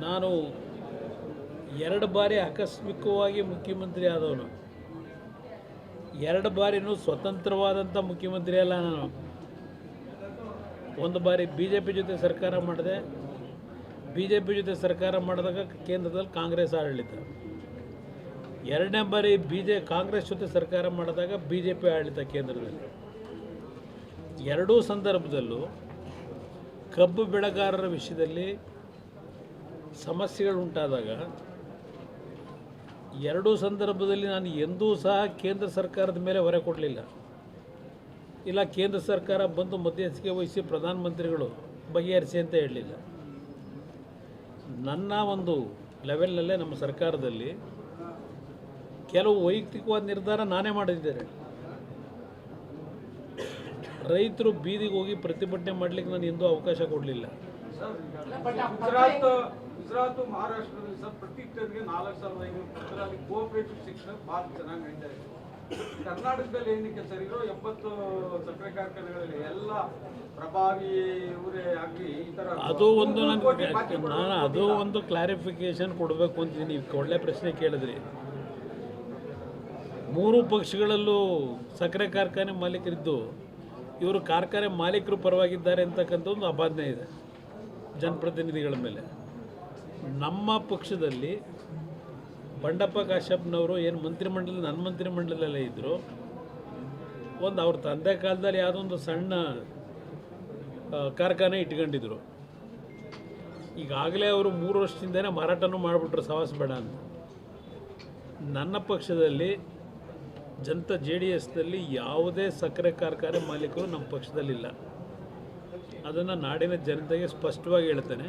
ನಾನು 2 ಬಾರಿ ಆಕಸ್ಮಿಕವಾಗಿ ಮುಖ್ಯಮಂತ್ರಿ ಆದವನು. 2 ಬಾರಿನೂ ಸ್ವತಂತ್ರವಾದಂಥ ಮುಖ್ಯಮಂತ್ರಿ ಅಲ್ಲ ನಾನು. ಒಂದು ಬಾರಿ BJP ಜೊತೆ ಸರ್ಕಾರ ಮಾಡಿದೆ. BJP ಜೊತೆ ಸರ್ಕಾರ ಮಾಡಿದಾಗ ಕೇಂದ್ರದಲ್ಲಿ ಕಾಂಗ್ರೆಸ್ ಆಡಳಿತ. 2ನೇ ಬಾರಿ ಕಾಂಗ್ರೆಸ್ ಜೊತೆ ಸರ್ಕಾರ ಮಾಡಿದಾಗ BJP ಆಡಳಿತ ಕೇಂದ್ರದಲ್ಲಿ. ಎರಡೂ ಸಂದರ್ಭದಲ್ಲೂ ಕಬ್ಬು ಬೆಳೆಗಾರರ ವಿಷಯದಲ್ಲಿ ಸಮಸ್ಯೆಗಳು ಉಂಟಾದಾಗ ಎರಡೂ ಸಂದರ್ಭದಲ್ಲಿ ನಾನು ಎಂದೂ ಸಹ ಕೇಂದ್ರ ಸರ್ಕಾರದ ಮೇಲೆ ಹೊರೆ ಕೊಡಲಿಲ್ಲ. ಇಲ್ಲ ಕೇಂದ್ರ ಸರ್ಕಾರ ಬಂದು ಮಧ್ಯಸ್ಥಿಕೆ ವಹಿಸಿ ಪ್ರಧಾನಮಂತ್ರಿಗಳು ಬಗೆಹರಿಸಿ ಅಂತ ಹೇಳಲಿಲ್ಲ. ನನ್ನ ಒಂದು ಲೆವೆಲ್ನಲ್ಲೇ ನಮ್ಮ ಸರ್ಕಾರದಲ್ಲಿ ಕೆಲವು ವೈಯಕ್ತಿಕವಾದ ನಿರ್ಧಾರ ನಾನೇ ಮಾಡಿದ್ದೇನೆ. ರೈತರು ಬೀದಿಗೆ ಹೋಗಿ ಪ್ರತಿಭಟನೆ ಮಾಡಲಿಕ್ಕೆ ನಾನು ಎಂದೂ ಅವಕಾಶ ಕೊಡಲಿಲ್ಲ. ಗುಜರಾತ್ ಮಹಾರಾಷ್ಟ್ರದಲ್ಲಿ ಸರ್ ಪ್ರತಿ ಹೆಕ್ಟರ್ಗೆ 4,500 ಪತ್ರದಲ್ಲಿ ಕೋಆಪರೇಟಿವ್ ಸೆಕ್ಷನ್ ಭಾಳ ಚೆನ್ನಾಗಿ ನಡೀತಾ ಇದೆ. ಕರ್ನಾಟಕದಲ್ಲಿ ಏನಕ್ಕೆ ಸರ್ ಇರೋ 70 ಸಕ್ಕರೆ ಕಾರ್ಖಾನೆಗಳಲ್ಲಿ ಎಲ್ಲ ಪ್ರಭಾವಿ ಇವರೇ ಆಗಿ ಈ ಥರ ಅದು ಒಂದು ನಾನು ಅದು ಒಂದು ಕ್ಲಾರಿಫಿಕೇಶನ್ ಕೊಡಬೇಕು ಅಂತೀನಿ. ಒಳ್ಳೆ ಪ್ರಶ್ನೆ ಕೇಳಿದ್ರಿ. 3 ಪಕ್ಷಗಳಲ್ಲೂ ಸಕ್ಕರೆ ಕಾರ್ಖಾನೆ ಮಾಲೀಕರಿದ್ದು ಇವರು ಕಾರ್ಖಾನೆ ಮಾಲೀಕರು ಪರವಾಗಿದ್ದಾರೆ ಅಂತಕ್ಕಂಥ ಒಂದು ಅಪಾದನೆ ಇದೆ ಜನಪ್ರತಿನಿಧಿಗಳ ಮೇಲೆ. ನಮ್ಮ ಪಕ್ಷದಲ್ಲಿ ಬಂಡಪ್ಪ ಕಾಶ್ಯಪ್ನವರು ಏನು ಮಂತ್ರಿಮಂಡಲ ನನ್ನ ಮಂತ್ರಿಮಂಡಲದಲ್ಲೇ ಇದ್ದರು. ಒಂದು ಅವ್ರ ತಂದೆ ಕಾಲದಲ್ಲಿ ಯಾವುದೋ ಒಂದು ಸಣ್ಣ ಕಾರ್ಖಾನೆ ಇಟ್ಕೊಂಡಿದ್ರು. ಈಗಾಗಲೇ ಅವರು 3 ವರ್ಷದಿಂದನೇ ಮಾರಾಟನೂ ಮಾಡಿಬಿಟ್ರು ಸವಾಸ ಬೇಡ ಅಂತ. ನನ್ನ ಪಕ್ಷದಲ್ಲಿ ಜನತಾ JDSನಲ್ಲಿ ಯಾವುದೇ ಸಕ್ಕರೆ ಕಾರ್ಖಾನೆ ಮಾಲೀಕರು ನಮ್ಮ ಪಕ್ಷದಲ್ಲಿಲ್ಲ. ಅದನ್ನು ನಾಡಿನ ಜನತೆಗೆ ಸ್ಪಷ್ಟವಾಗಿ ಹೇಳ್ತೇನೆ.